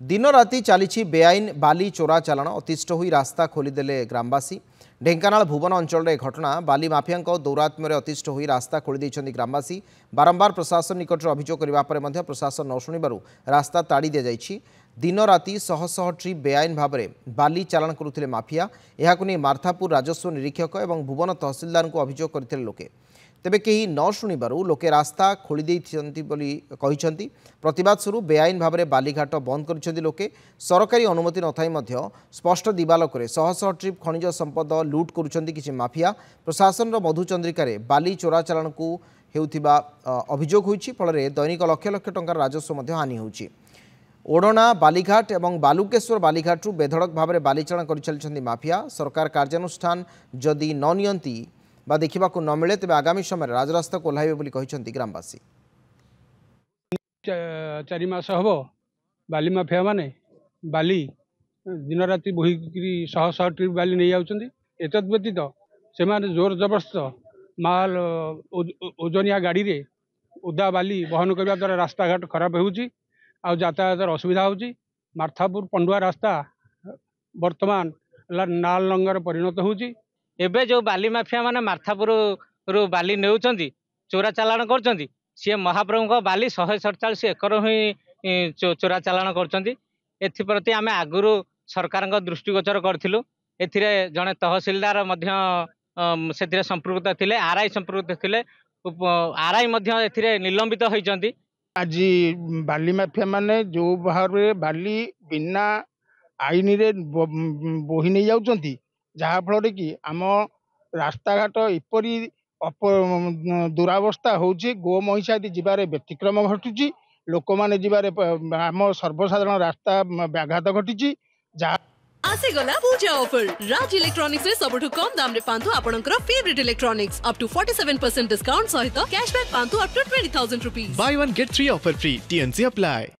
दिन राति चली बेआईन बाली चोरा चालाण अतिष्ठ हो रास्ता खोलीदे ग्रामवासी। ढेंकानाल भुवन अंचल घटना बाली माफिया दौरात्म्य अतिष्ठ हो रास्ता खोली ग्रामवासी। बारंबार प्रशासन निकट अभियोग करने प्रशासन न शुणु रास्ता ताड़ी दि जाइए। दिन राति शह शह ट्रिप बेआईन भाव में बाली चालाण करुले माफिया। यह मार्थापुर राजस्व निरीक्षक और भुवन तहसिलदार को अभियोग करते लोके, तेबे कहीं न शुणु लोके रास्ता खोली प्रतिवाद स्वरूप बेआईन भाव में बालीघाट बंद कर लोके। सरकारी अनुमति न थाई स्पष्ट दिवालोक शह शह ट्रिप खनिज संपद लुट करुछंती किछि माफिया। प्रशासन मधुचंद्रिका बाली चोरा चालाण को हेउथिबा अभियोग होइछि, फल दैनिक लक्ष लक्ष टंकार राजस्व हानि होइछि। ओढ़ना बालीघाट और बालुकेश्वर बालीघाटू बेधड़क भाव में बाली चालाण कर माफिया। सरकार कार्यानुष्ठान जदि न नियंती बा देखा न मिले तेज आगामी समय राजरास्ता को ओह्लाइबे ग्रामवासी। 4 मास हम बाली माफिया माने बाली दिन राति बोहिकी शह शह ट्रिप बाली नहीं जाऊँच। एत व्यतीत से जोर जबरदस्त माल ओजनिया गाड़ी रे उदा बाली बहन करने द्वारा रास्ता घाट खराब होउची आ यातायात असुविधा होउची। मार्थापुर पंडुआ रास्ता वर्तमान नाल लंगर परिणत होउची। एबे जो बाली माफिया माने मार्थापुर रु बाली नेउचंती चोरा चालाण करचंती, सी महाप्रभु बाली 147 एकर ही चोरा चालाण करचंती। एथिप्रति आमे आगुरु सरकार दृष्टिगोचर करथिलु। एथिरे जने तहसीलदार मध्य सेथिरे संपृक्त थिले, आरआई संपृक्त थिले, आरआई मध्य एथिरे निलंबित होइचंती। आज बाली माफिया माने जो भाव बाली बिना आईन रे बोही नहीं जाउचंती, जहाँ फल कि आम रास्ता घाट इपरी दुरावस्था होउची। गो महिषा आदि जीवारे व्यतिक्रम घटुची, लोक माने जीवारे आम सर्वसाधारण रास्ता व्याघात घटी। आसे गला पूजा ऑफर राज इलेक्ट्रॉनिक्स रे सबठु कम दाम रे पांतु आपनकर favourite electronics up to 47% discount सहित कैशबैक पांतु up to 20,000 rupees. Buy one get 3 offer free. TNC apply.